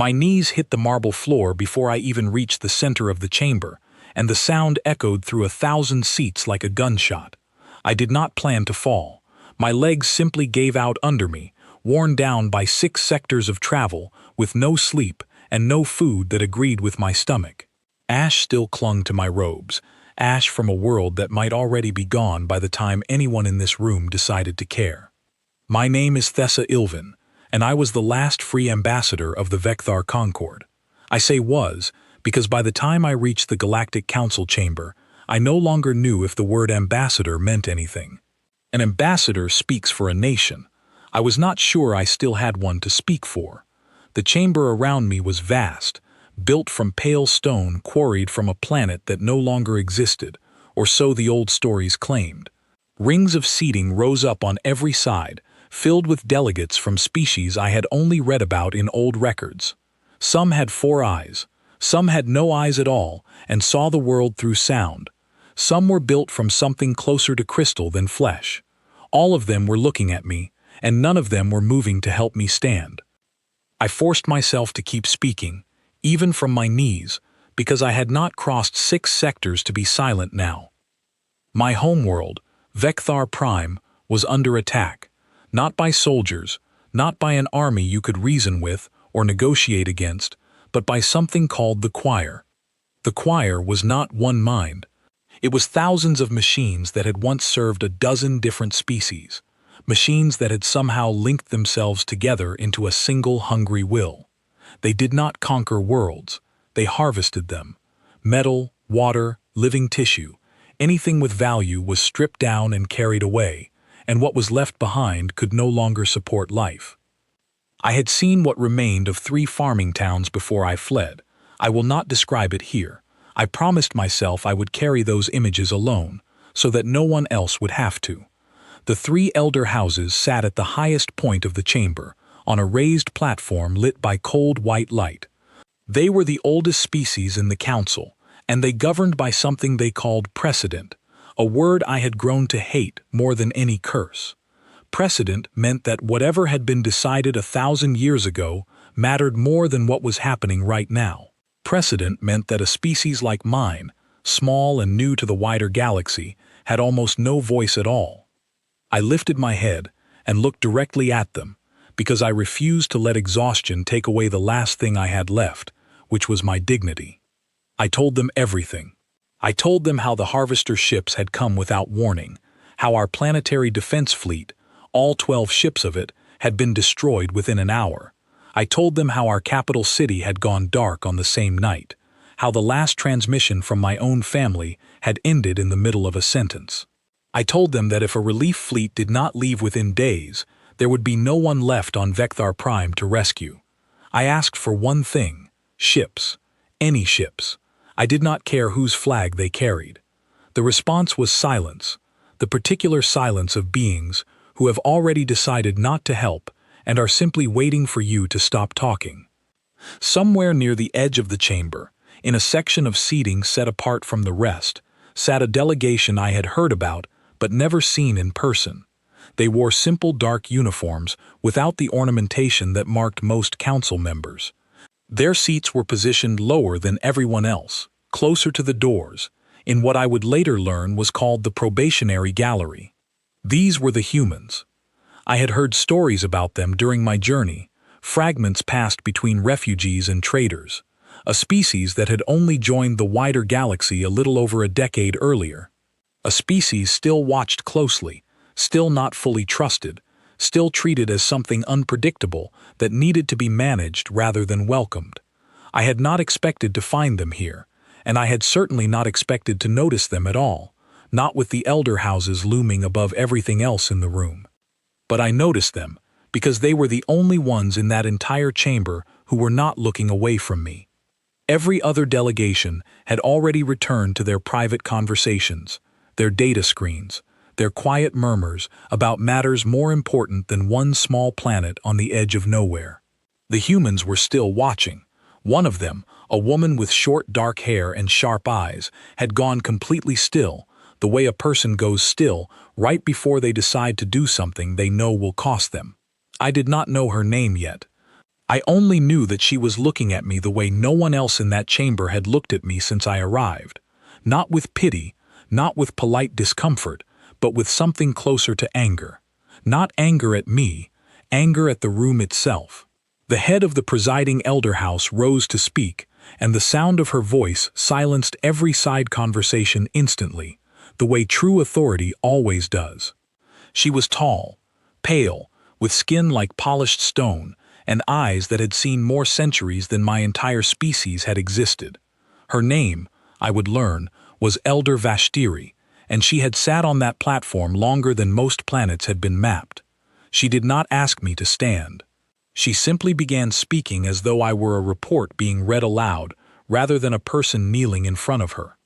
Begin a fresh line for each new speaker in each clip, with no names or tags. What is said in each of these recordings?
My knees hit the marble floor before I even reached the center of the chamber, and the sound echoed through 1,000 seats like a gunshot. I did not plan to fall. My legs simply gave out under me, worn down by 6 sectors of travel, with no sleep and no food that agreed with my stomach. Ash still clung to my robes, ash from a world that might already be gone by the time anyone in this room decided to care. My name is Thessa Ilvin, and I was the last free ambassador of the Vecthar Concord. I say was, because by the time I reached the Galactic Council chamber, I no longer knew if the word ambassador meant anything. An ambassador speaks for a nation. I was not sure I still had one to speak for. The chamber around me was vast, built from pale stone quarried from a planet that no longer existed, or so the old stories claimed. Rings of seating rose up on every side, filled with delegates from species I had only read about in old records. Some had 4 eyes, some had no eyes at all and saw the world through sound. Some were built from something closer to crystal than flesh. All of them were looking at me, and none of them were moving to help me stand. I forced myself to keep speaking, even from my knees, because I had not crossed 6 sectors to be silent now. My homeworld, Vecthar Prime, was under attack, not by soldiers, not by an army you could reason with or negotiate against, but by something called the Choir. The Choir was not one mind. It was thousands of machines that had once served a dozen different species, machines that had somehow linked themselves together into a single hungry will. They did not conquer worlds, they harvested them. Metal, water, living tissue, anything with value was stripped down and carried away, and what was left behind could no longer support life. I had seen what remained of 3 farming towns before I fled. I will not describe it here. I promised myself I would carry those images alone, so that no one else would have to. The 3 elder houses sat at the highest point of the chamber, on a raised platform lit by cold white light. They were the oldest species in the council, and they governed by something they called precedent, a word I had grown to hate more than any curse. Precedent meant that whatever had been decided 1,000 years ago mattered more than what was happening right now. Precedent meant that a species like mine, small and new to the wider galaxy, had almost no voice at all. I lifted my head and looked directly at them, because I refused to let exhaustion take away the last thing I had left, which was my dignity. I told them everything. I told them how the harvester ships had come without warning, how our planetary defense fleet, all 12 ships of it, had been destroyed within an hour. I told them how our capital city had gone dark on the same night, how the last transmission from my own family had ended in the middle of a sentence. I told them that if a relief fleet did not leave within days, there would be no one left on Vecthar Prime to rescue. I asked for one thing: ships. Any ships. I did not care whose flag they carried. The response was silence, the particular silence of beings who have already decided not to help and are simply waiting for you to stop talking. Somewhere near the edge of the chamber, in a section of seating set apart from the rest, sat a delegation I had heard about but never seen in person. They wore simple dark uniforms without the ornamentation that marked most council members. Their seats were positioned lower than everyone else, closer to the doors, in what I would later learn was called the probationary gallery. These were the humans. I had heard stories about them during my journey, fragments passed between refugees and traders, a species that had only joined the wider galaxy a little over a decade earlier. A species still watched closely, still not fully trusted, still treated as something unpredictable that needed to be managed rather than welcomed. I had not expected to find them here, and I had certainly not expected to notice them at all, not with the elder houses looming above everything else in the room. But I noticed them, because they were the only ones in that entire chamber who were not looking away from me. Every other delegation had already returned to their private conversations, their data screens, their quiet murmurs about matters more important than one small planet on the edge of nowhere. The humans were still watching. One of them, a woman with short dark hair and sharp eyes, had gone completely still, the way a person goes still right before they decide to do something they know will cost them. I did not know her name yet. I only knew that she was looking at me the way no one else in that chamber had looked at me since I arrived. Not with pity, not with polite discomfort, but with something closer to anger. Not anger at me, anger at the room itself. The head of the presiding elder house rose to speak, and the sound of her voice silenced every side conversation instantly, the way true authority always does. She was tall, pale, with skin like polished stone, and eyes that had seen more centuries than my entire species had existed. Her name, I would learn, was Elder Vashtiri, and she had sat on that platform longer than most planets had been mapped. She did not ask me to stand. She simply began speaking as though I were a report being read aloud, rather than a person kneeling in front of her.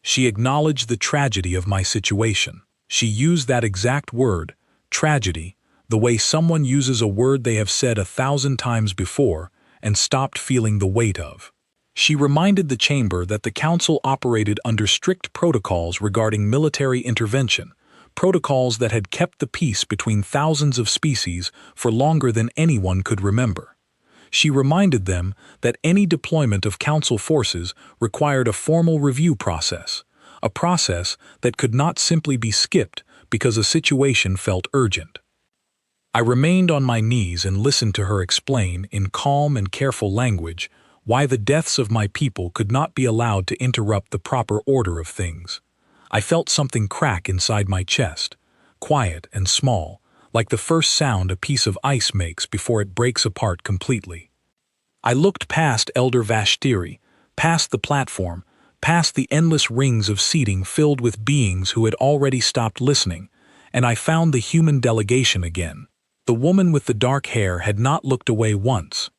She acknowledged the tragedy of my situation. She used that exact word, tragedy, the way someone uses a word they have said 1,000 times before and stopped feeling the weight of. She reminded the chamber that the council operated under strict protocols regarding military intervention, protocols that had kept the peace between thousands of species for longer than anyone could remember. She reminded them that any deployment of council forces required a formal review process, a process that could not simply be skipped because a situation felt urgent. I remained on my knees and listened to her explain, in calm and careful language, why the deaths of my people could not be allowed to interrupt the proper order of things. I felt something crack inside my chest, quiet and small, like the first sound a piece of ice makes before it breaks apart completely. I looked past Elder Vashtiri, past the platform, past the endless rings of seating filled with beings who had already stopped listening, and I found the human delegation again. The woman with the dark hair had not looked away once.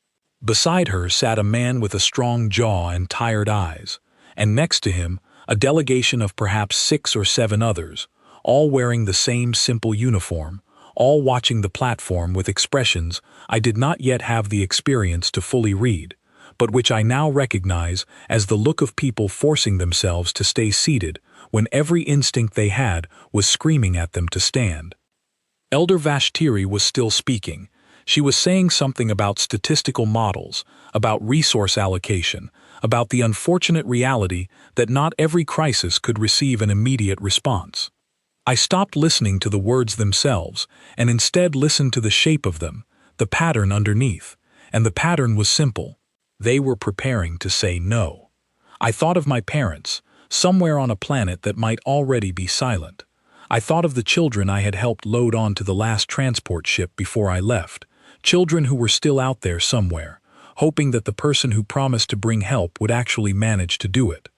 Beside her sat a man with a strong jaw and tired eyes, and next to him a delegation of perhaps 6 or 7 others, all wearing the same simple uniform, all watching the platform with expressions I did not yet have the experience to fully read, but which I now recognize as the look of people forcing themselves to stay seated when every instinct they had was screaming at them to stand. Elder Vashtiri was still speaking. She was saying something about statistical models, about resource allocation, about the unfortunate reality that not every crisis could receive an immediate response. I stopped listening to the words themselves and instead listened to the shape of them, the pattern underneath, and the pattern was simple. They were preparing to say no. I thought of my parents, somewhere on a planet that might already be silent. I thought of the children I had helped load onto the last transport ship before I left, children who were still out there somewhere, hoping that the person who promised to bring help would actually manage to do it.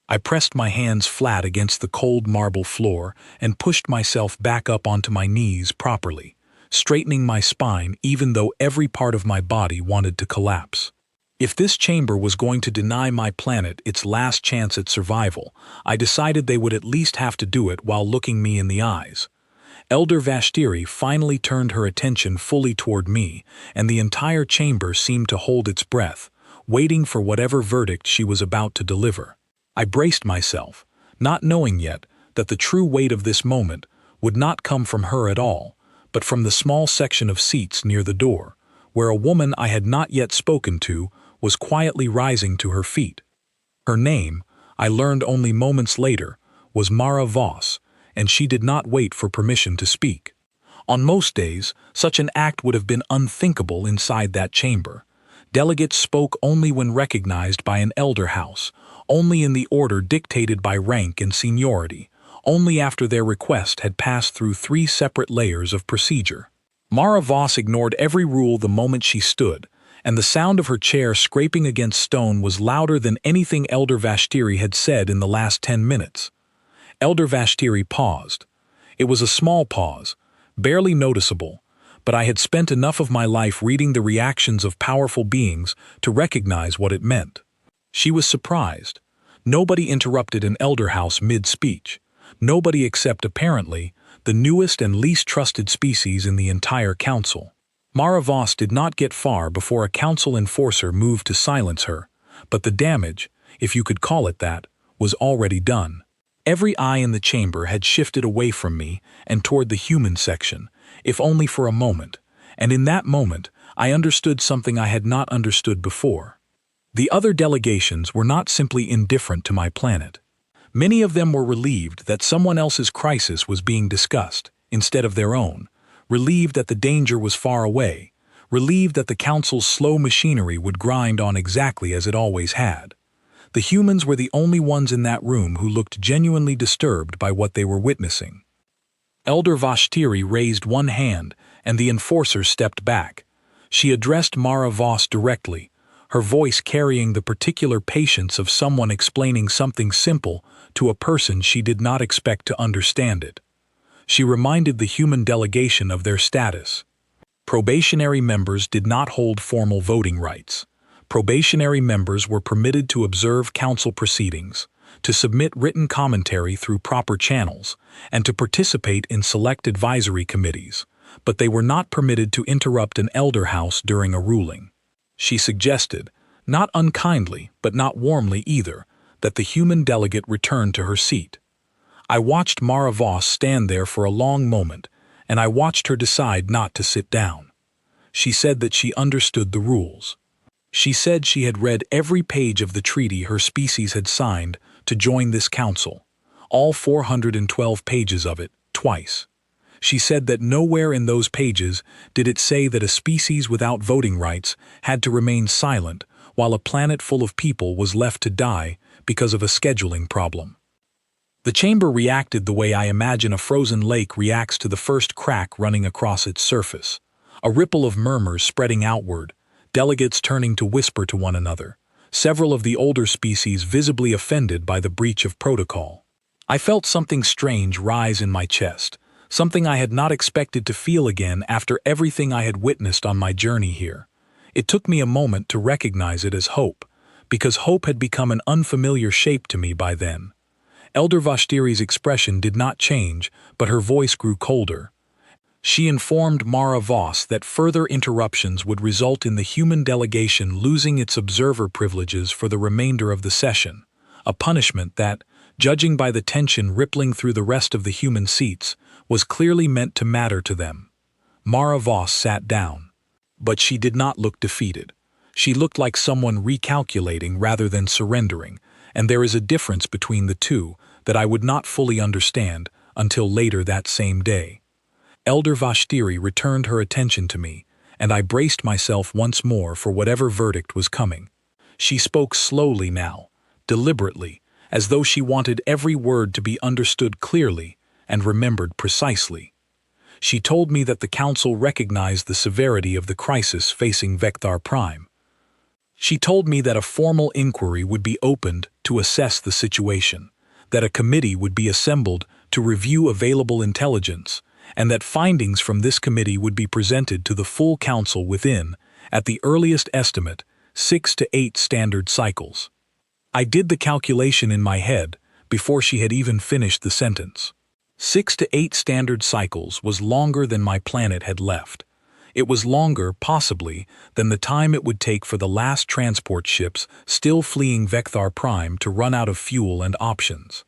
I pressed my hands flat against the cold marble floor and pushed myself back up onto my knees properly, straightening my spine even though every part of my body wanted to collapse. If this chamber was going to deny my planet its last chance at survival, I decided they would at least have to do it while looking me in the eyes. Elder Vashtiri finally turned her attention fully toward me, and the entire chamber seemed to hold its breath, waiting for whatever verdict she was about to deliver. I braced myself, not knowing yet that the true weight of this moment would not come from her at all, but from the small section of seats near the door, where a woman I had not yet spoken to was quietly rising to her feet. Her name, I learned only moments later, was Mara Voss, and she did not wait for permission to speak. On most days, such an act would have been unthinkable inside that chamber. Delegates spoke only when recognized by an elder house, only in the order dictated by rank and seniority, only after their request had passed through 3 separate layers of procedure. Mara Voss ignored every rule the moment she stood, and the sound of her chair scraping against stone was louder than anything Elder Vashtiri had said in the last 10 minutes. Elder Vashtiri paused. It was a small pause, barely noticeable, but I had spent enough of my life reading the reactions of powerful beings to recognize what it meant. She was surprised. Nobody interrupted an elder house mid-speech. Nobody except, apparently, the newest and least trusted species in the entire council. Mara Voss did not get far before a council enforcer moved to silence her, but the damage, if you could call it that, was already done. Every eye in the chamber had shifted away from me and toward the human section, if only for a moment, and in that moment I understood something I had not understood before. The other delegations were not simply indifferent to my planet. Many of them were relieved that someone else's crisis was being discussed, instead of their own, relieved that the danger was far away, relieved that the Council's slow machinery would grind on exactly as it always had. The humans were the only ones in that room who looked genuinely disturbed by what they were witnessing. Elder Vashtiri raised one hand, and the enforcer stepped back. She addressed Mara Voss directly, her voice carrying the particular patience of someone explaining something simple to a person she did not expect to understand it. She reminded the human delegation of their status. Probationary members did not hold formal voting rights. Probationary members were permitted to observe council proceedings, to submit written commentary through proper channels, and to participate in select advisory committees, but they were not permitted to interrupt an elder house during a ruling. She suggested, not unkindly but not warmly either, that the human delegate return to her seat. I watched Mara Voss stand there for a long moment, and I watched her decide not to sit down. She said that she understood the rules. She said she had read every page of the treaty her species had signed to join this council, all 412 pages of it, twice. She said that nowhere in those pages did it say that a species without voting rights had to remain silent while a planet full of people was left to die because of a scheduling problem. The chamber reacted the way I imagine a frozen lake reacts to the first crack running across its surface. A ripple of murmurs spreading outward, delegates turning to whisper to one another, several of the older species visibly offended by the breach of protocol. I felt something strange rise in my chest, something I had not expected to feel again after everything I had witnessed on my journey here. It took me a moment to recognize it as hope, because hope had become an unfamiliar shape to me by then. Elder Vashtiri's expression did not change, but her voice grew colder. She informed Mara Voss that further interruptions would result in the human delegation losing its observer privileges for the remainder of the session, a punishment that, judging by the tension rippling through the rest of the human seats, was clearly meant to matter to them. Mara Voss sat down. But she did not look defeated. She looked like someone recalculating rather than surrendering, and there is a difference between the two that I would not fully understand until later that same day. Elder Vashtiri returned her attention to me, and I braced myself once more for whatever verdict was coming. She spoke slowly now, deliberately, as though she wanted every word to be understood clearly and remembered precisely. She told me that the Council recognized the severity of the crisis facing Vecthar Prime. She told me that a formal inquiry would be opened to assess the situation, that a committee would be assembled to review available intelligence, and that findings from this committee would be presented to the full Council within, at the earliest estimate, 6 to 8 standard cycles. I did the calculation in my head before she had even finished the sentence. 6 to 8 standard cycles was longer than my planet had left. It was longer, possibly, than the time it would take for the last transport ships still fleeing Vecthar Prime to run out of fuel and options.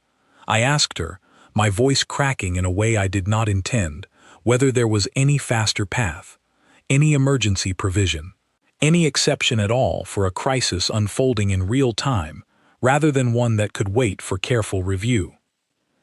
I asked her, my voice cracking in a way I did not intend, whether there was any faster path, any emergency provision, any exception at all for a crisis unfolding in real time, rather than one that could wait for careful review.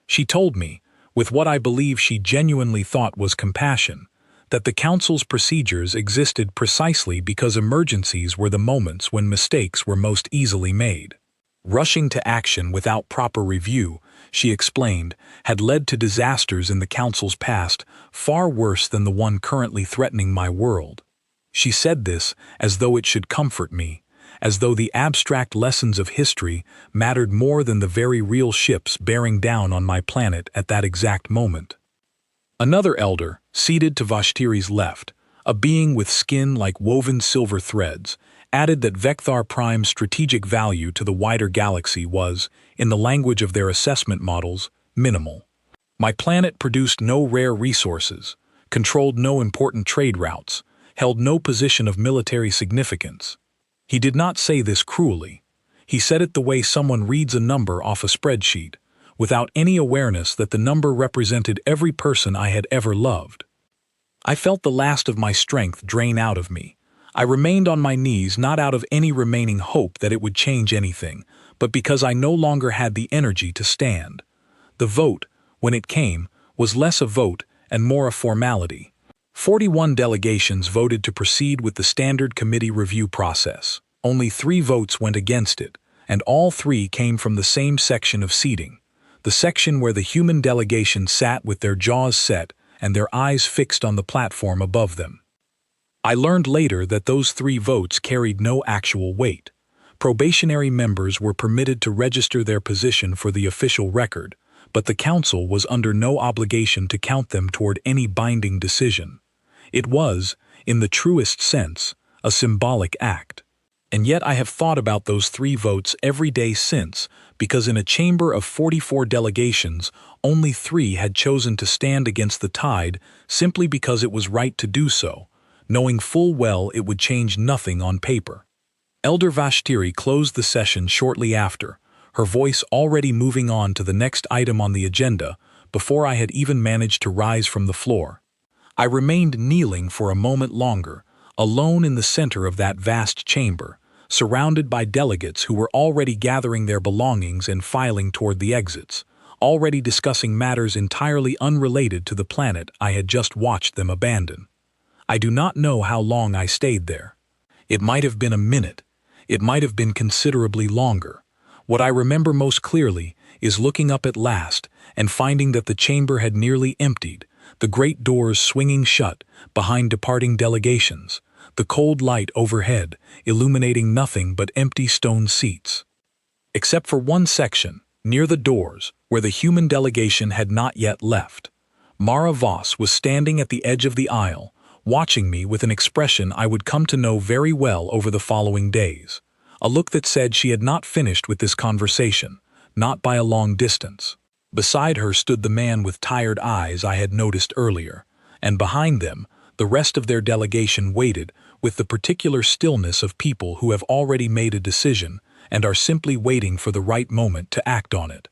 She told me, with what I believe she genuinely thought was compassion, that the Council's procedures existed precisely because emergencies were the moments when mistakes were most easily made. Rushing to action without proper review, she explained, had led to disasters in the Council's past far worse than the one currently threatening my world. She said this as though it should comfort me, as though the abstract lessons of history mattered more than the very real ships bearing down on my planet at that exact moment. Another elder, seated to Vashtiri's left, a being with skin like woven silver threads, added that Vecthar Prime's strategic value to the wider galaxy was, in the language of their assessment models, minimal. My planet produced no rare resources, controlled no important trade routes, held no position of military significance. He did not say this cruelly. He said it the way someone reads a number off a spreadsheet, without any awareness that the number represented every person I had ever loved. I felt the last of my strength drain out of me, I remained on my knees not out of any remaining hope that it would change anything, but because I no longer had the energy to stand. The vote, when it came, was less a vote and more a formality. 41 delegations voted to proceed with the standard committee review process. Only 3 votes went against it, and all 3 came from the same section of seating, the section where the human delegation sat with their jaws set and their eyes fixed on the platform above them. I learned later that those 3 votes carried no actual weight. Probationary members were permitted to register their position for the official record, but the council was under no obligation to count them toward any binding decision. It was, in the truest sense, a symbolic act. And yet I have thought about those 3 votes every day since, because in a chamber of 44 delegations, only 3 had chosen to stand against the tide simply because it was right to do so, knowing full well it would change nothing on paper. Elder Vashtiri closed the session shortly after, her voice already moving on to the next item on the agenda before I had even managed to rise from the floor. I remained kneeling for a moment longer, alone in the center of that vast chamber, surrounded by delegates who were already gathering their belongings and filing toward the exits, already discussing matters entirely unrelated to the planet I had just watched them abandon. I do not know how long I stayed there. It might have been a minute. It might have been considerably longer. What I remember most clearly is looking up at last and finding that the chamber had nearly emptied, the great doors swinging shut behind departing delegations, the cold light overhead illuminating nothing but empty stone seats. Except for one section, near the doors, where the human delegation had not yet left. Mara Voss was standing at the edge of the aisle, watching me with an expression I would come to know very well over the following days, a look that said she had not finished with this conversation, not by a long distance. Beside her stood the man with tired eyes I had noticed earlier, and behind them, the rest of their delegation waited with the particular stillness of people who have already made a decision and are simply waiting for the right moment to act on it.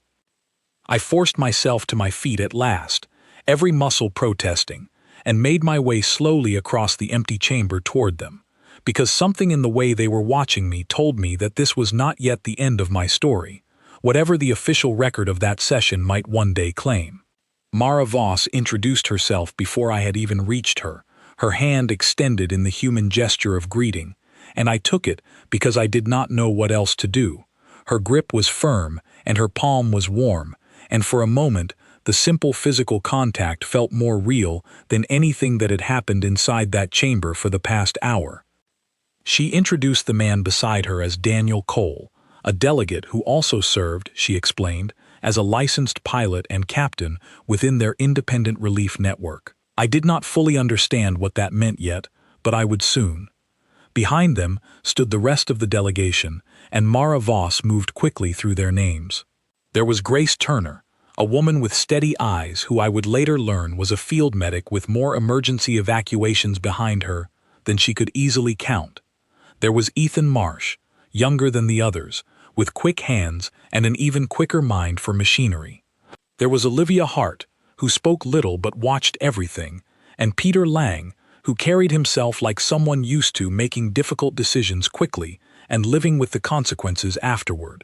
I forced myself to my feet at last, every muscle protesting, and made my way slowly across the empty chamber toward them, because something in the way they were watching me told me that this was not yet the end of my story, whatever the official record of that session might one day claim. Mara Voss introduced herself before I had even reached her, her hand extended in the human gesture of greeting, and I took it because I did not know what else to do. Her grip was firm, and her palm was warm, and for a moment, the simple physical contact felt more real than anything that had happened inside that chamber for the past hour. She introduced the man beside her as Daniel Cole, a delegate who also served, she explained, as a licensed pilot and captain within their independent relief network. I did not fully understand what that meant yet, but I would soon. Behind them stood the rest of the delegation, and Mara Voss moved quickly through their names. There was Grace Turner, a woman with steady eyes who I would later learn was a field medic with more emergency evacuations behind her than she could easily count. There was Ethan Marsh, younger than the others, with quick hands and an even quicker mind for machinery. There was Olivia Hart, who spoke little but watched everything, and Peter Lang, who carried himself like someone used to making difficult decisions quickly and living with the consequences afterward.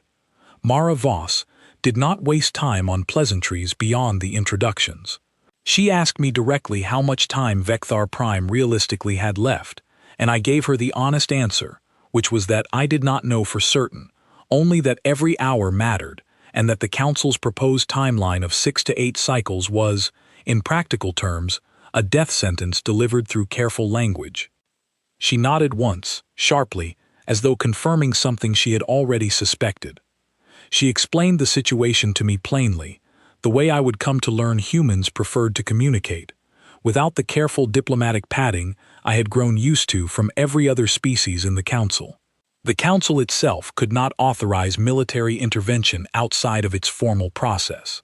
Mara Voss did not waste time on pleasantries beyond the introductions. She asked me directly how much time Vecthar Prime realistically had left, and I gave her the honest answer, which was that I did not know for certain, only that every hour mattered, and that the Council's proposed timeline of 6 to 8 cycles was, in practical terms, a death sentence delivered through careful language. She nodded once, sharply, as though confirming something she had already suspected. She explained the situation to me plainly, the way I would come to learn humans preferred to communicate, without the careful diplomatic padding I had grown used to from every other species in the Council. The Council itself could not authorize military intervention outside of its formal process.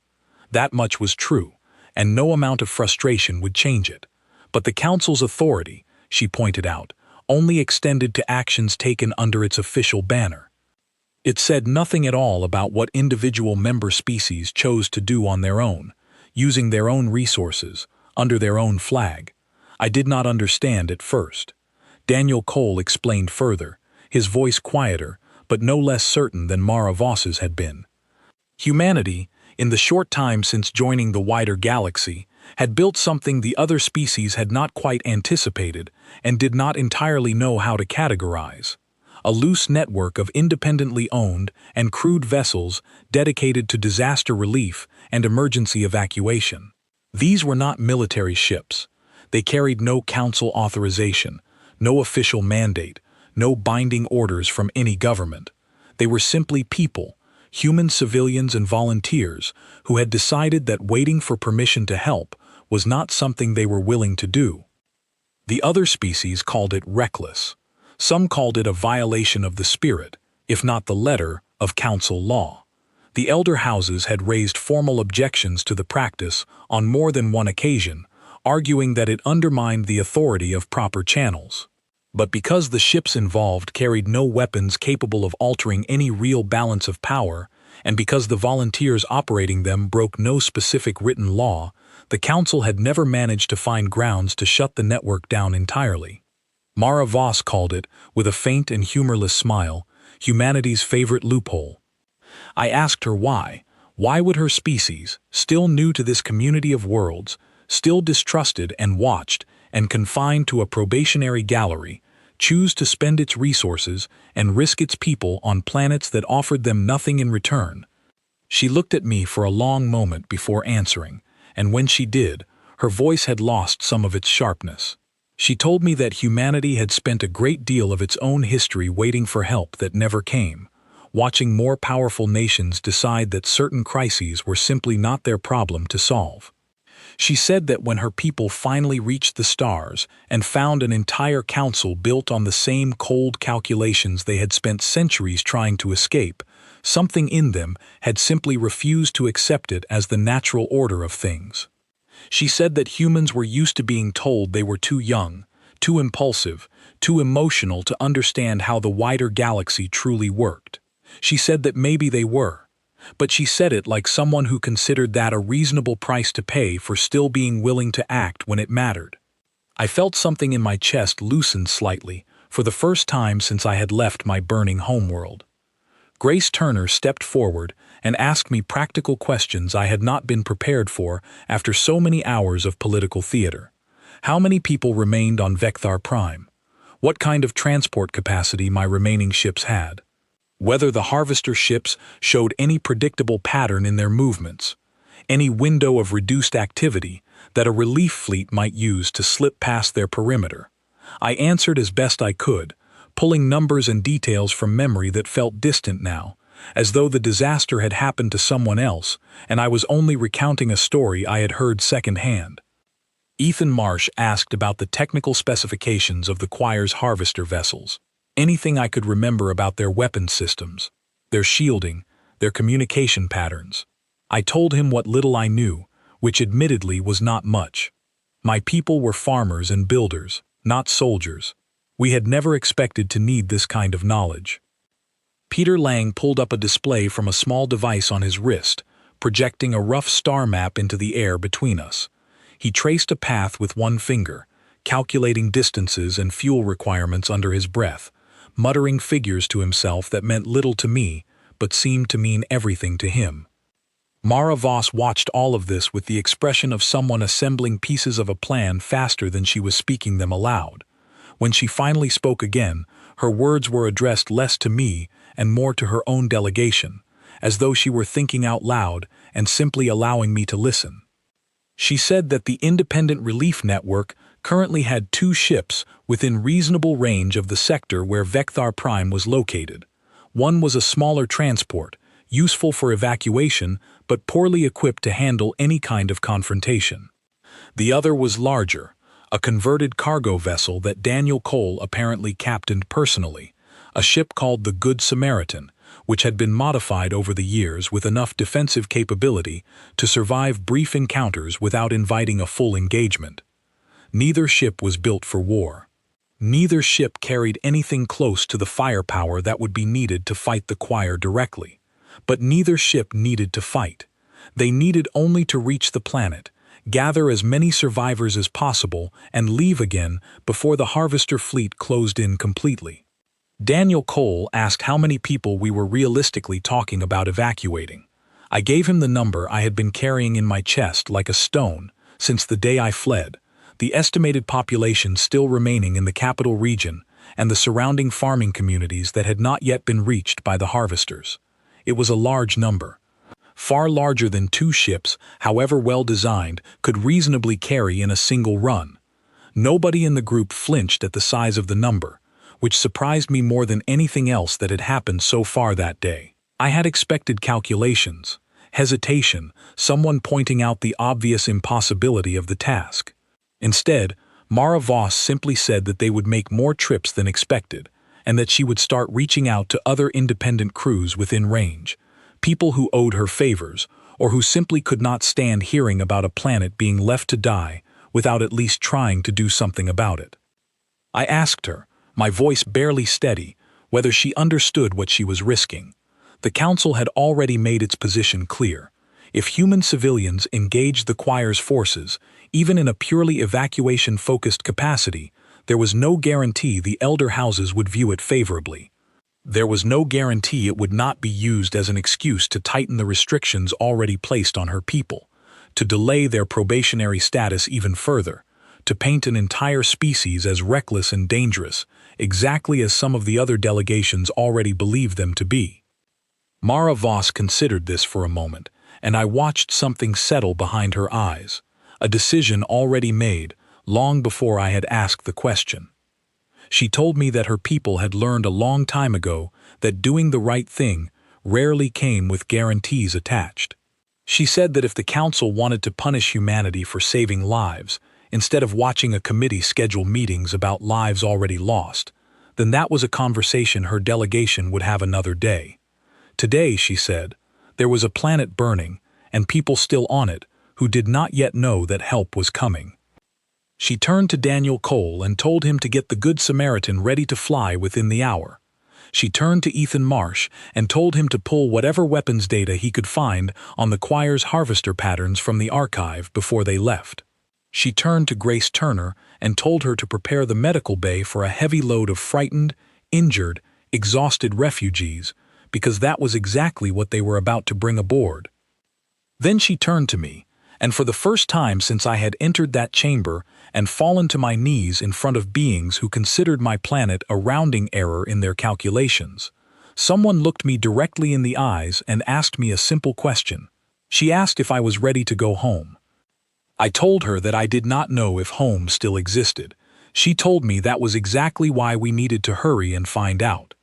That much was true, and no amount of frustration would change it. But the Council's authority, she pointed out, only extended to actions taken under its official banner. It said nothing at all about what individual member species chose to do on their own, using their own resources, under their own flag. I did not understand at first. Daniel Cole explained further, his voice quieter, but no less certain than Mara Voss's had been. Humanity, in the short time since joining the wider galaxy, had built something the other species had not quite anticipated and did not entirely know how to categorize. A loose network of independently owned and crewed vessels dedicated to disaster relief and emergency evacuation. These were not military ships. They carried no council authorization, no official mandate, no binding orders from any government. They were simply people, human civilians and volunteers, who had decided that waiting for permission to help was not something they were willing to do. The other species called it reckless. Some called it a violation of the spirit, if not the letter, of council law. The elder houses had raised formal objections to the practice on more than one occasion, arguing that it undermined the authority of proper channels. But because the ships involved carried no weapons capable of altering any real balance of power, and because the volunteers operating them broke no specific written law, the Council had never managed to find grounds to shut the network down entirely. Mara Voss called it, with a faint and humorless smile, humanity's favorite loophole. I asked her why. Why would her species, still new to this community of worlds, still distrusted and watched, and confined to a probationary gallery, choose to spend its resources and risk its people on planets that offered them nothing in return? She looked at me for a long moment before answering, and when she did, her voice had lost some of its sharpness. She told me that humanity had spent a great deal of its own history waiting for help that never came, watching more powerful nations decide that certain crises were simply not their problem to solve. She said that when her people finally reached the stars and found an entire council built on the same cold calculations they had spent centuries trying to escape, something in them had simply refused to accept it as the natural order of things. She said that humans were used to being told they were too young, too impulsive, too emotional to understand how the wider galaxy truly worked. She said that maybe they were, but she said it like someone who considered that a reasonable price to pay for still being willing to act when it mattered. I felt something in my chest loosen slightly, for the first time since I had left my burning homeworld. Grace Turner stepped forward and asked me practical questions I had not been prepared for after so many hours of political theater. How many people remained on Vecthar Prime? What kind of transport capacity my remaining ships had? Whether the harvester ships showed any predictable pattern in their movements, any window of reduced activity that a relief fleet might use to slip past their perimeter. I answered as best I could, pulling numbers and details from memory that felt distant now, as though the disaster had happened to someone else and I was only recounting a story I had heard secondhand. Ethan Marsh asked about the technical specifications of the choir's harvester vessels. Anything I could remember about their weapon systems, their shielding, their communication patterns. I told him what little I knew, which admittedly was not much. My people were farmers and builders, not soldiers. We had never expected to need this kind of knowledge. Peter Lang pulled up a display from a small device on his wrist, projecting a rough star map into the air between us. He traced a path with one finger, calculating distances and fuel requirements under his breath, muttering figures to himself that meant little to me, but seemed to mean everything to him. Mara Voss watched all of this with the expression of someone assembling pieces of a plan faster than she was speaking them aloud. When she finally spoke again, her words were addressed less to me and more to her own delegation, as though she were thinking out loud and simply allowing me to listen. She said that the Independent Relief Network currently had 2 ships within reasonable range of the sector where Vecthar Prime was located. One was a smaller transport, useful for evacuation but poorly equipped to handle any kind of confrontation. The other was larger, a converted cargo vessel that Daniel Cole apparently captained personally, a ship called the Good Samaritan, which had been modified over the years with enough defensive capability to survive brief encounters without inviting a full engagement. Neither ship was built for war. Neither ship carried anything close to the firepower that would be needed to fight the choir directly. But neither ship needed to fight. They needed only to reach the planet, gather as many survivors as possible, and leave again before the harvester fleet closed in completely. Daniel Cole asked how many people we were realistically talking about evacuating. I gave him the number I had been carrying in my chest like a stone since the day I fled, the estimated population still remaining in the capital region, and the surrounding farming communities that had not yet been reached by the harvesters. It was a large number. Far larger than 2 ships, however well designed, could reasonably carry in a single run. Nobody in the group flinched at the size of the number, which surprised me more than anything else that had happened so far that day. I had expected calculations, hesitation, someone pointing out the obvious impossibility of the task. Instead, Mara Voss simply said that they would make more trips than expected, and that she would start reaching out to other independent crews within range, people who owed her favors, or who simply could not stand hearing about a planet being left to die without at least trying to do something about it. I asked her, my voice barely steady, whether she understood what she was risking. The Council had already made its position clear. If human civilians engaged the Choir's forces, even in a purely evacuation-focused capacity, there was no guarantee the elder houses would view it favorably. There was no guarantee it would not be used as an excuse to tighten the restrictions already placed on her people, to delay their probationary status even further, to paint an entire species as reckless and dangerous, exactly as some of the other delegations already believed them to be. Mara Voss considered this for a moment, and I watched something settle behind her eyes, a decision already made long before I had asked the question. She told me that her people had learned a long time ago that doing the right thing rarely came with guarantees attached. She said that if the Council wanted to punish humanity for saving lives, instead of watching a committee schedule meetings about lives already lost, then that was a conversation her delegation would have another day. Today, she said, there was a planet burning, and people still on it who did not yet know that help was coming. She turned to Daniel Cole and told him to get the Good Samaritan ready to fly within the hour. She turned to Ethan Marsh and told him to pull whatever weapons data he could find on the Choir's harvester patterns from the archive before they left. She turned to Grace Turner and told her to prepare the medical bay for a heavy load of frightened, injured, exhausted refugees, because that was exactly what they were about to bring aboard. Then she turned to me, and for the first time since I had entered that chamber and fallen to my knees in front of beings who considered my planet a rounding error in their calculations, someone looked me directly in the eyes and asked me a simple question. She asked if I was ready to go home. I told her that I did not know if home still existed. She told me that was exactly why we needed to hurry and find out.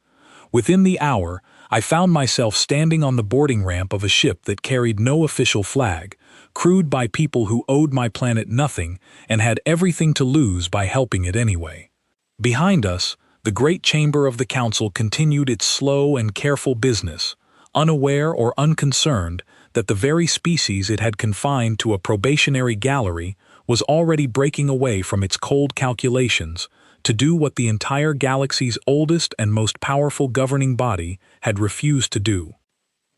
Within the hour, I found myself standing on the boarding ramp of a ship that carried no official flag, crewed by people who owed my planet nothing and had everything to lose by helping it anyway. Behind us, the great chamber of the Council continued its slow and careful business, unaware or unconcerned that the very species it had confined to a probationary gallery was already breaking away from its cold calculations to do what the entire galaxy's oldest and most powerful governing body had refused to do.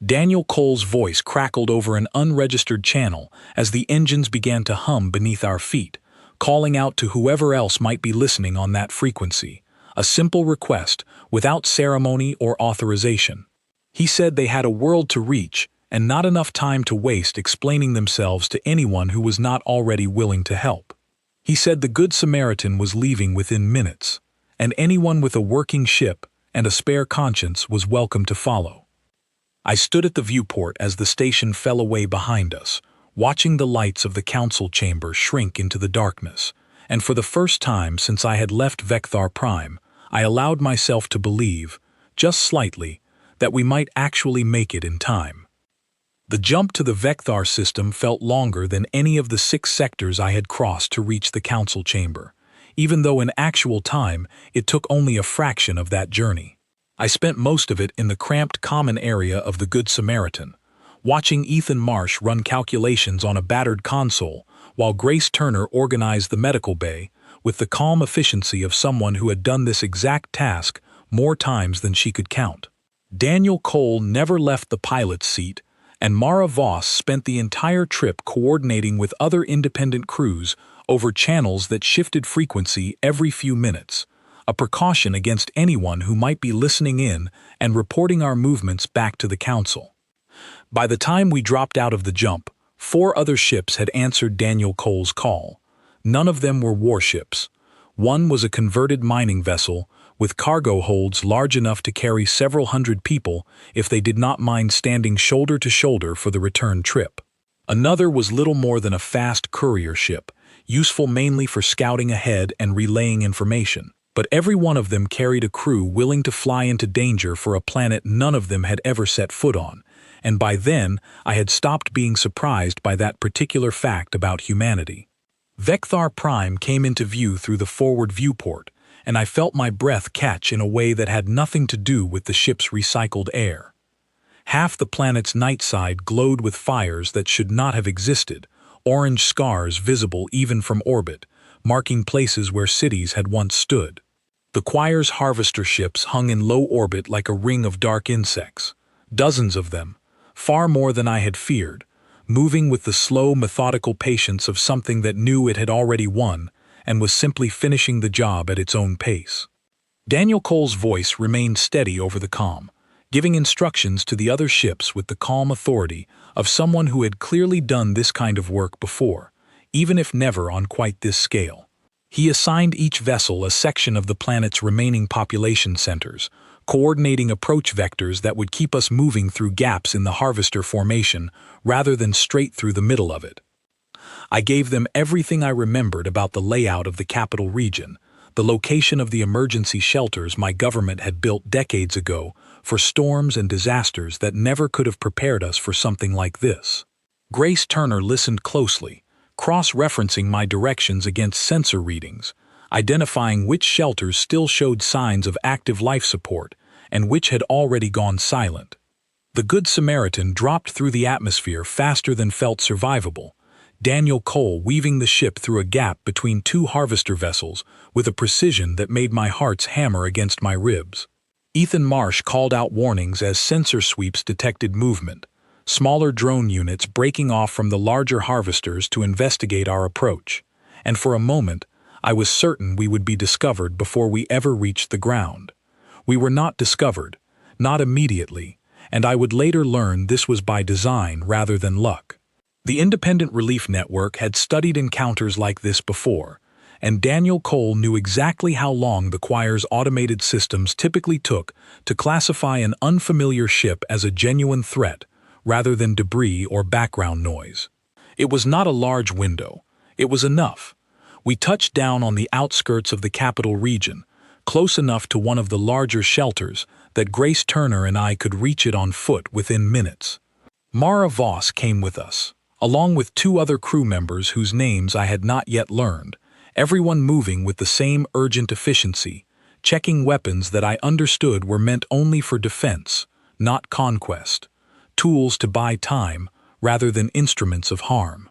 Daniel Cole's voice crackled over an unregistered channel as the engines began to hum beneath our feet, calling out to whoever else might be listening on that frequency, a simple request without ceremony or authorization. He said they had a world to reach and not enough time to waste explaining themselves to anyone who was not already willing to help. He said the Good Samaritan was leaving within minutes, and anyone with a working ship and a spare conscience was welcome to follow. I stood at the viewport as the station fell away behind us, watching the lights of the Council chamber shrink into the darkness, and for the first time since I had left Vecthar Prime, I allowed myself to believe, just slightly, that we might actually make it in time. The jump to the Vecthar system felt longer than any of the 6 sectors I had crossed to reach the Council chamber, even though in actual time it took only a fraction of that journey. I spent most of it in the cramped common area of the Good Samaritan, watching Ethan Marsh run calculations on a battered console while Grace Turner organized the medical bay with the calm efficiency of someone who had done this exact task more times than she could count. Daniel Cole never left the pilot's seat, and Mara Voss spent the entire trip coordinating with other independent crews over channels that shifted frequency every few minutes, a precaution against anyone who might be listening in and reporting our movements back to the Council. By the time we dropped out of the jump, 4 other ships had answered Daniel Cole's call. None of them were warships. One was a converted mining vessel with cargo holds large enough to carry several hundred people if they did not mind standing shoulder to shoulder for the return trip. Another was little more than a fast courier ship, useful mainly for scouting ahead and relaying information. But every one of them carried a crew willing to fly into danger for a planet none of them had ever set foot on, and by then I had stopped being surprised by that particular fact about humanity. Vecthar Prime came into view through the forward viewport, and I felt my breath catch in a way that had nothing to do with the ship's recycled air. Half the planet's night side glowed with fires that should not have existed, orange scars visible even from orbit, marking places where cities had once stood. The Choir's harvester ships hung in low orbit like a ring of dark insects, dozens of them, far more than I had feared, moving with the slow, methodical patience of something that knew it had already won and was simply finishing the job at its own pace. Daniel Cole's voice remained steady over the comm, giving instructions to the other ships with the calm authority of someone who had clearly done this kind of work before, even if never on quite this scale. He assigned each vessel a section of the planet's remaining population centers, coordinating approach vectors that would keep us moving through gaps in the harvester formation rather than straight through the middle of it. I gave them everything I remembered about the layout of the capital region, the location of the emergency shelters my government had built decades ago for storms and disasters that never could have prepared us for something like this. Grace Turner listened closely, cross-referencing my directions against sensor readings, identifying which shelters still showed signs of active life support and which had already gone silent. The Good Samaritan dropped through the atmosphere faster than felt survivable, Daniel Cole weaving the ship through a gap between 2 harvester vessels with a precision that made my hearts hammer against my ribs. Ethan Marsh called out warnings as sensor sweeps detected movement, smaller drone units breaking off from the larger harvesters to investigate our approach, and for a moment, I was certain we would be discovered before we ever reached the ground. We were not discovered, not immediately, and I would later learn this was by design rather than luck. The Independent Relief Network had studied encounters like this before, and Daniel Cole knew exactly how long the Choir's automated systems typically took to classify an unfamiliar ship as a genuine threat rather than debris or background noise. It was not a large window. It was enough. We touched down on the outskirts of the capital region, close enough to one of the larger shelters that Grace Turner and I could reach it on foot within minutes. Mara Voss came with us, along with 2 other crew members whose names I had not yet learned, everyone moving with the same urgent efficiency, checking weapons that I understood were meant only for defense, not conquest, tools to buy time rather than instruments of harm.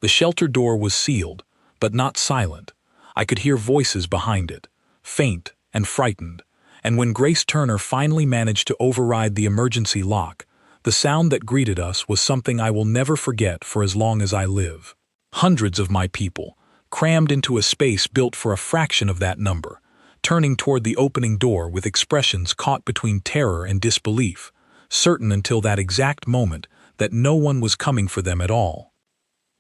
The shelter door was sealed, but not silent. I could hear voices behind it, faint and frightened, and when Grace Turner finally managed to override the emergency lock, the sound that greeted us was something I will never forget for as long as I live. Hundreds of my people, crammed into a space built for a fraction of that number, turning toward the opening door with expressions caught between terror and disbelief, certain until that exact moment that no one was coming for them at all.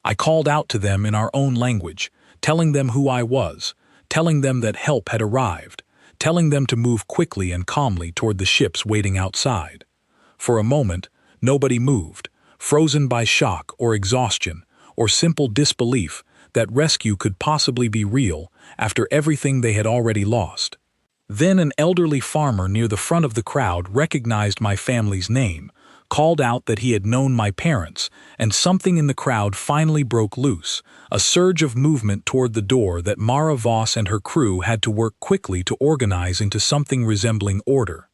I called out to them in our own language, telling them who I was, telling them that help had arrived, telling them to move quickly and calmly toward the ships waiting outside. For a moment, nobody moved, frozen by shock or exhaustion or simple disbelief that rescue could possibly be real after everything they had already lost. Then an elderly farmer near the front of the crowd recognized my family's name, called out that he had known my parents, and something in the crowd finally broke loose, a surge of movement toward the door that Mara Voss and her crew had to work quickly to organize into something resembling order.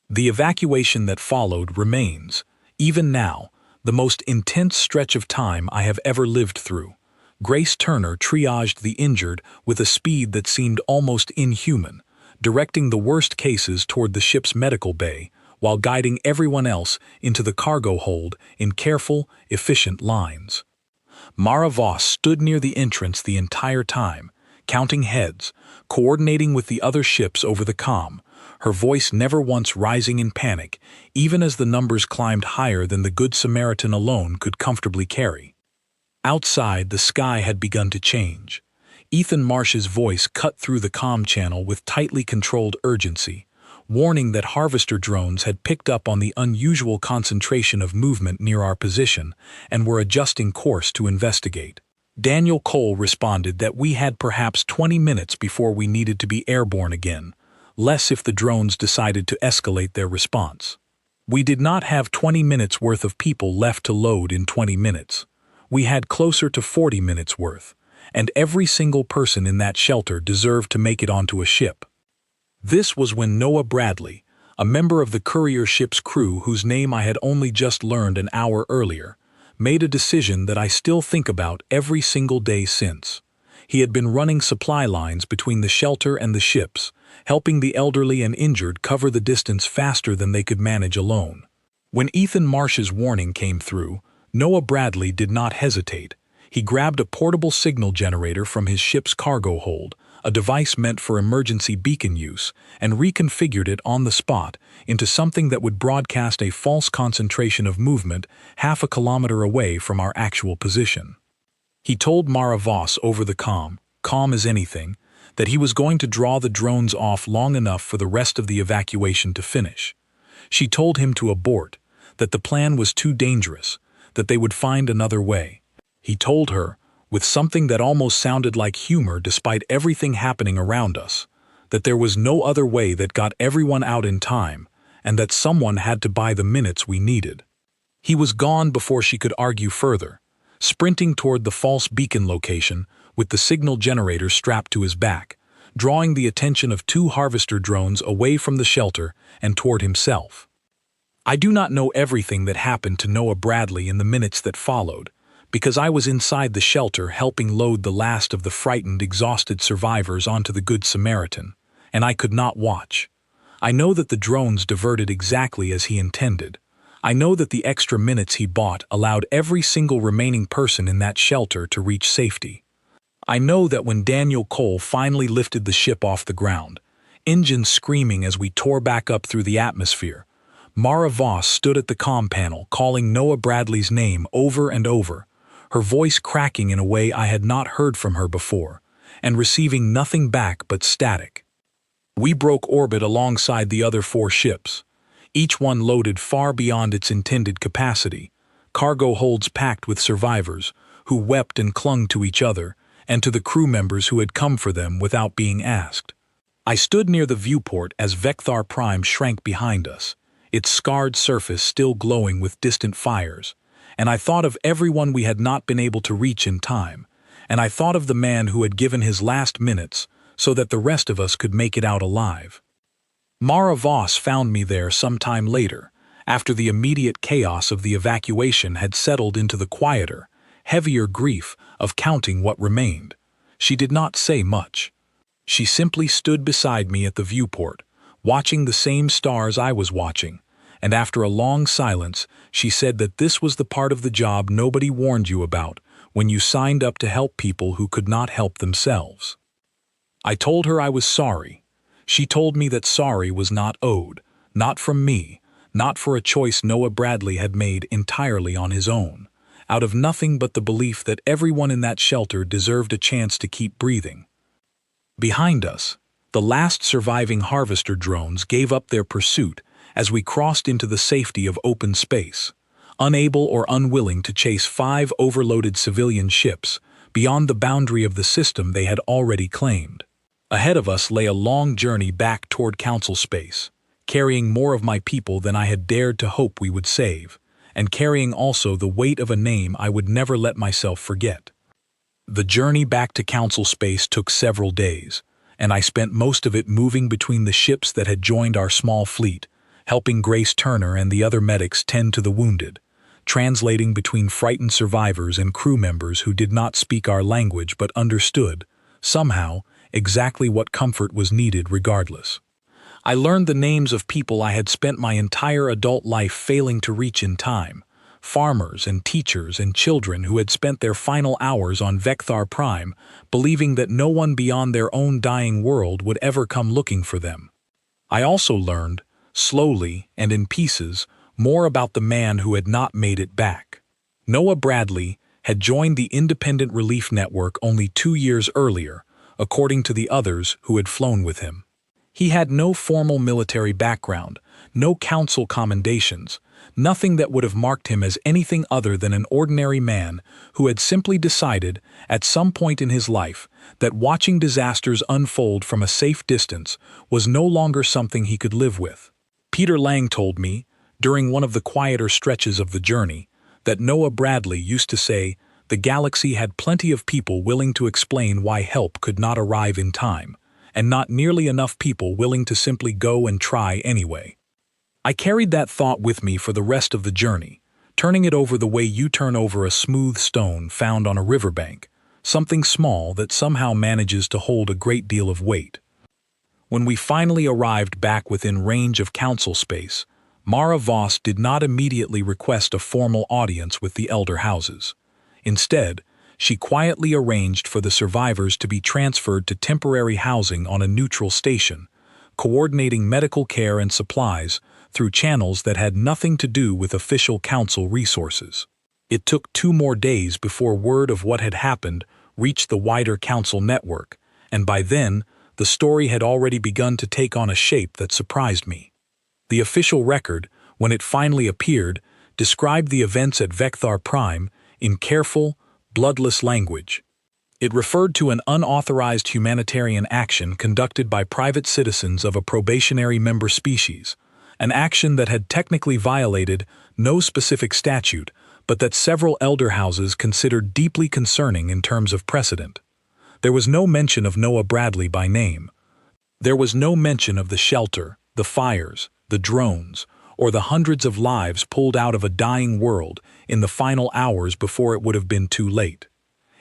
The evacuation that followed remains, even now, the most intense stretch of time I have ever lived through. Grace Turner triaged the injured with a speed that seemed almost inhuman, directing the worst cases toward the ship's medical bay, while guiding everyone else into the cargo hold in careful, efficient lines. Mara Voss stood near the entrance the entire time, counting heads, coordinating with the other ships over the comm, her voice never once rising in panic, even as the numbers climbed higher than the Good Samaritan alone could comfortably carry. Outside, the sky had begun to change. Ethan Marsh's voice cut through the comm channel with tightly controlled urgency, warning that harvester drones had picked up on the unusual concentration of movement near our position and were adjusting course to investigate. Daniel Cole responded that we had perhaps 20 minutes before we needed to be airborne again, less if the drones decided to escalate their response. We did not have 20 minutes worth of people left to load in 20 minutes. We had closer to 40 minutes worth, and every single person in that shelter deserved to make it onto a ship. This was when Noah Bradley, a member of the courier ship's crew whose name I had only just learned an hour earlier, made a decision that I still think about every single day since. He had been running supply lines between the shelter and the ships, helping the elderly and injured cover the distance faster than they could manage alone. When Ethan Marsh's warning came through, Noah Bradley did not hesitate. He grabbed a portable signal generator from his ship's cargo hold, a device meant for emergency beacon use, and reconfigured it on the spot into something that would broadcast a false concentration of movement half a kilometer away from our actual position. He told Mara Voss over the comm, calm as anything, that he was going to draw the drones off long enough for the rest of the evacuation to finish. She told him to abort, that the plan was too dangerous, that they would find another way. He told her, with something that almost sounded like humor despite everything happening around us, that there was no other way that got everyone out in time, and that someone had to buy the minutes we needed. He was gone before she could argue further, sprinting toward the false beacon location with the signal generator strapped to his back, drawing the attention of 2 harvester drones away from the shelter and toward himself. I do not know everything that happened to Noah Bradley in the minutes that followed, because I was inside the shelter helping load the last of the frightened, exhausted survivors onto the Good Samaritan, and I could not watch. I know that the drones diverted exactly as he intended. I know that the extra minutes he bought allowed every single remaining person in that shelter to reach safety. I know that when Daniel Cole finally lifted the ship off the ground, engines screaming as we tore back up through the atmosphere, Mara Voss stood at the comm panel calling Noah Bradley's name over and over, her voice cracking in a way I had not heard from her before, and receiving nothing back but static. We broke orbit alongside the other 4 ships, each one loaded far beyond its intended capacity, cargo holds packed with survivors who wept and clung to each other and to the crew members who had come for them without being asked. I stood near the viewport as Vecthar Prime shrank behind us, its scarred surface still glowing with distant fires, and I thought of everyone we had not been able to reach in time, and I thought of the man who had given his last minutes so that the rest of us could make it out alive. Mara Voss found me there some time later, after the immediate chaos of the evacuation had settled into the quieter, heavier grief of counting what remained. She did not say much. She simply stood beside me at the viewport, watching the same stars I was watching, and after a long silence, she said that this was the part of the job nobody warned you about when you signed up to help people who could not help themselves. I told her I was sorry. She told me that sorry was not owed, not from me, not for a choice Noah Bradley had made entirely on his own, out of nothing but the belief that everyone in that shelter deserved a chance to keep breathing. Behind us, the last surviving harvester drones gave up their pursuit as we crossed into the safety of open space, unable or unwilling to chase 5 overloaded civilian ships beyond the boundary of the system they had already claimed. Ahead of us lay a long journey back toward Council space, carrying more of my people than I had dared to hope we would save, and carrying also the weight of a name I would never let myself forget. The journey back to Council space took several days, and I spent most of it moving between the ships that had joined our small fleet, helping Grace Turner and the other medics tend to the wounded, translating between frightened survivors and crew members who did not speak our language but understood, somehow, exactly what comfort was needed regardless. I learned the names of people I had spent my entire adult life failing to reach in time. Farmers and teachers and children who had spent their final hours on Vecthar Prime, believing that no one beyond their own dying world would ever come looking for them. I also learned, slowly and in pieces, more about the man who had not made it back. Noah Bradley had joined the Independent Relief Network only 2 years earlier, according to the others who had flown with him. He had no formal military background, no council commendations, nothing that would have marked him as anything other than an ordinary man who had simply decided, at some point in his life, that watching disasters unfold from a safe distance was no longer something he could live with. Peter Lang told me, during one of the quieter stretches of the journey, that Noah Bradley used to say the galaxy had plenty of people willing to explain why help could not arrive in time, and not nearly enough people willing to simply go and try anyway. I carried that thought with me for the rest of the journey, turning it over the way you turn over a smooth stone found on a riverbank, something small that somehow manages to hold a great deal of weight. When we finally arrived back within range of council space, Mara Voss did not immediately request a formal audience with the elder houses. Instead, she quietly arranged for the survivors to be transferred to temporary housing on a neutral station, coordinating medical care and supplies through channels that had nothing to do with official council resources. It took 2 more days before word of what had happened reached the wider council network, and by then, the story had already begun to take on a shape that surprised me. The official record, when it finally appeared, described the events at Vecthar Prime in careful, bloodless language. It referred to an unauthorized humanitarian action conducted by private citizens of a probationary member species, an action that had technically violated no specific statute, but that several elder houses considered deeply concerning in terms of precedent. There was no mention of Noah Bradley by name. There was no mention of the shelter, the fires, the drones, or the hundreds of lives pulled out of a dying world in the final hours before it would have been too late.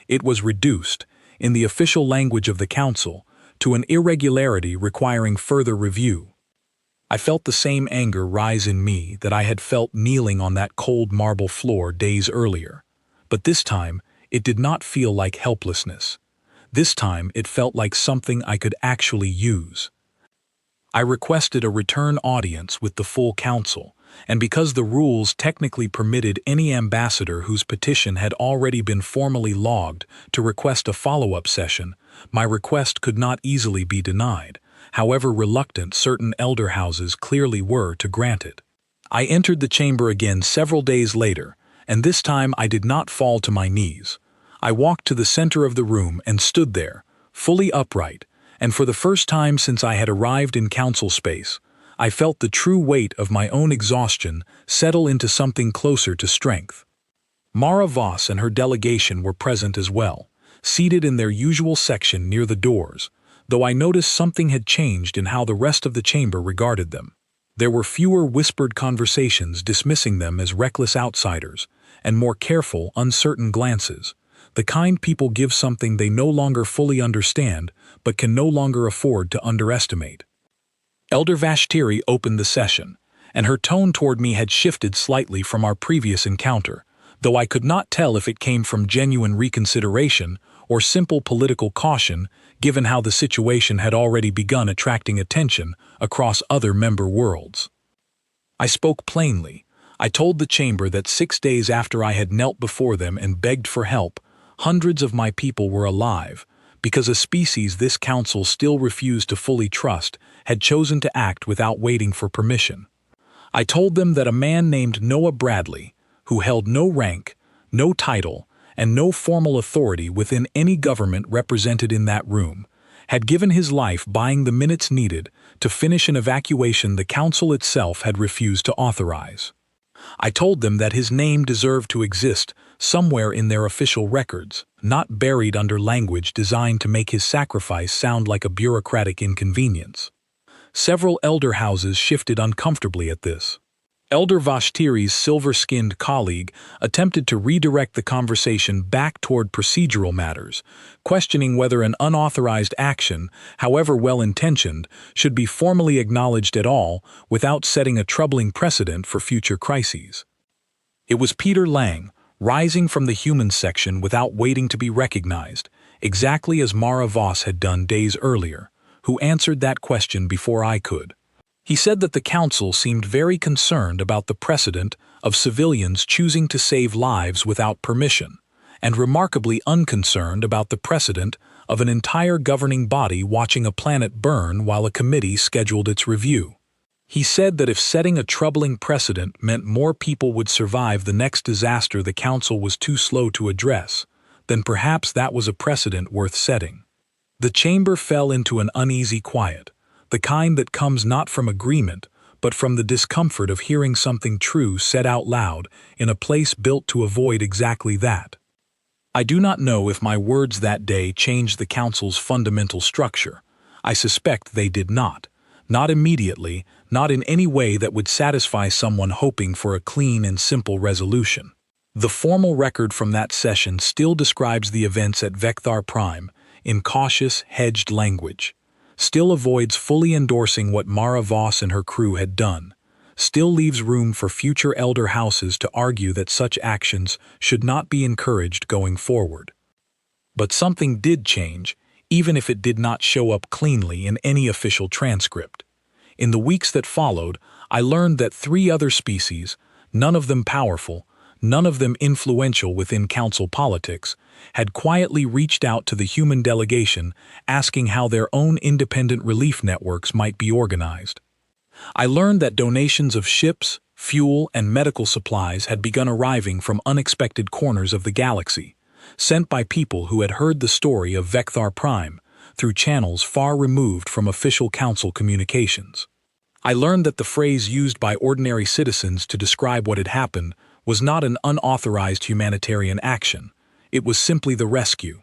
It was reduced, in the official language of the council, to an irregularity requiring further review. I felt the same anger rise in me that I had felt kneeling on that cold marble floor days earlier. But this time, it did not feel like helplessness. This time, it felt like something I could actually use. I requested a return audience with the full council, and because the rules technically permitted any ambassador whose petition had already been formally logged to request a follow-up session, my request could not easily be denied, however reluctant certain elder houses clearly were to grant it. I entered the chamber again several days later, and this time I did not fall to my knees. I walked to the center of the room and stood there, fully upright, and for the first time since I had arrived in council space, I felt the true weight of my own exhaustion settle into something closer to strength. Mara Voss and her delegation were present as well, seated in their usual section near the doors, though I noticed something had changed in how the rest of the chamber regarded them. There were fewer whispered conversations dismissing them as reckless outsiders, and more careful, uncertain glances, the kind people give something they no longer fully understand but can no longer afford to underestimate. Elder Vashtiri opened the session, and her tone toward me had shifted slightly from our previous encounter, though I could not tell if it came from genuine reconsideration or simple political caution given how the situation had already begun attracting attention across other member worlds. I spoke plainly. I told the chamber that 6 days after I had knelt before them and begged for help, hundreds of my people were alive, because a species this council still refused to fully trust had chosen to act without waiting for permission. I told them that a man named Noah Bradley, who held no rank, no title, and no formal authority within any government represented in that room, had given his life buying the minutes needed to finish an evacuation the council itself had refused to authorize. I told them that his name deserved to exist somewhere in their official records, not buried under language designed to make his sacrifice sound like a bureaucratic inconvenience. Several elder houses shifted uncomfortably at this. Elder Vashtiri's silver-skinned colleague attempted to redirect the conversation back toward procedural matters, questioning whether an unauthorized action, however well-intentioned, should be formally acknowledged at all without setting a troubling precedent for future crises. It was Peter Lang, rising from the humans section without waiting to be recognized, exactly as Mara Voss had done days earlier, who answered that question before I could. He said that the council seemed very concerned about the precedent of civilians choosing to save lives without permission, and remarkably unconcerned about the precedent of an entire governing body watching a planet burn while a committee scheduled its review. He said that if setting a troubling precedent meant more people would survive the next disaster the council was too slow to address, then perhaps that was a precedent worth setting. The chamber fell into an uneasy quiet, the kind that comes not from agreement, but from the discomfort of hearing something true said out loud in a place built to avoid exactly that. I do not know if my words that day changed the council's fundamental structure. I suspect they did not. Not immediately, not in any way that would satisfy someone hoping for a clean and simple resolution. The formal record from that session still describes the events at Vecthar Prime in cautious, hedged language. Still avoids fully endorsing what Mara Voss and her crew had done, still leaves room for future elder houses to argue that such actions should not be encouraged going forward. But something did change, even if it did not show up cleanly in any official transcript. In the weeks that followed, I learned that 3 other species, none of them powerful, none of them influential within council politics, had quietly reached out to the human delegation asking how their own independent relief networks might be organized. I learned that donations of ships, fuel, and medical supplies had begun arriving from unexpected corners of the galaxy, sent by people who had heard the story of Vecthar Prime through channels far removed from official council communications. I learned that the phrase used by ordinary citizens to describe what had happened was not an unauthorized humanitarian action. It was simply the rescue.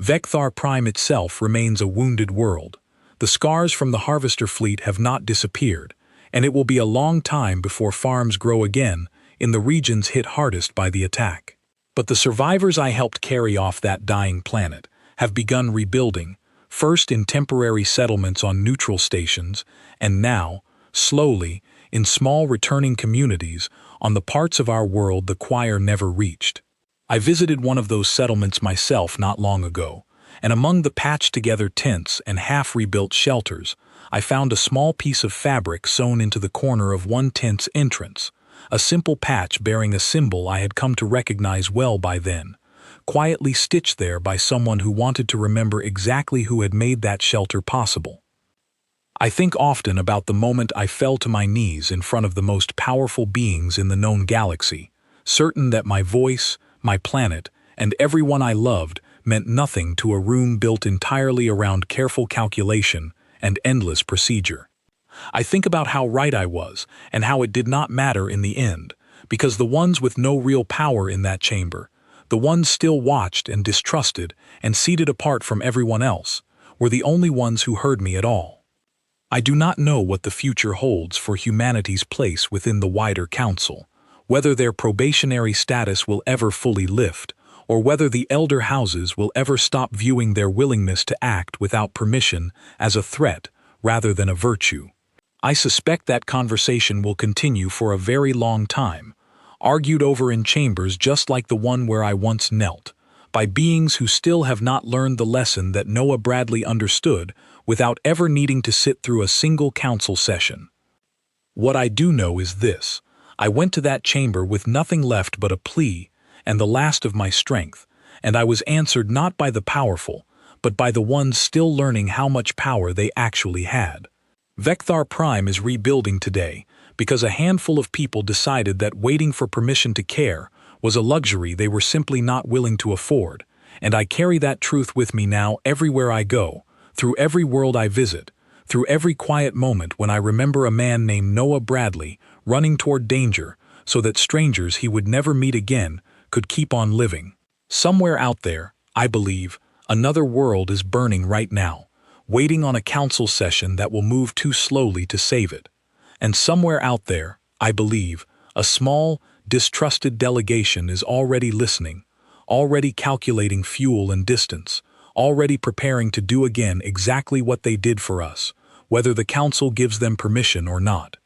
Vecthar Prime itself remains a wounded world. The scars from the harvester fleet have not disappeared, and it will be a long time before farms grow again in the regions hit hardest by the attack. But the survivors I helped carry off that dying planet have begun rebuilding, first in temporary settlements on neutral stations, and now, slowly, in small returning communities on the parts of our world the choir never reached. I visited one of those settlements myself not long ago, and among the patched-together tents and half-rebuilt shelters, I found a small piece of fabric sewn into the corner of one tent's entrance, a simple patch bearing a symbol I had come to recognize well by then, quietly stitched there by someone who wanted to remember exactly who had made that shelter possible. I think often about the moment I fell to my knees in front of the most powerful beings in the known galaxy, certain that my voice, my planet, and everyone I loved meant nothing to a room built entirely around careful calculation and endless procedure. I think about how right I was and how it did not matter in the end, because the ones with no real power in that chamber, the ones still watched and distrusted and seated apart from everyone else, were the only ones who heard me at all. I do not know what the future holds for humanity's place within the wider council, whether their probationary status will ever fully lift, or whether the elder houses will ever stop viewing their willingness to act without permission as a threat rather than a virtue. I suspect that conversation will continue for a very long time, argued over in chambers just like the one where I once knelt, by beings who still have not learned the lesson that Noah Bradley understood without ever needing to sit through a single council session. What I do know is this: I went to that chamber with nothing left but a plea and the last of my strength, and I was answered not by the powerful, but by the ones still learning how much power they actually had. Vecthar Prime is rebuilding today because a handful of people decided that waiting for permission to care was a luxury they were simply not willing to afford, and I carry that truth with me now everywhere I go, through every world I visit, through every quiet moment when I remember a man named Noah Bradley running toward danger so that strangers he would never meet again could keep on living. Somewhere out there, I believe, another world is burning right now, waiting on a council session that will move too slowly to save it. And somewhere out there, I believe, a small, distrusted delegation is already listening, already calculating fuel and distance, already preparing to do again exactly what they did for us, whether the Council gives them permission or not.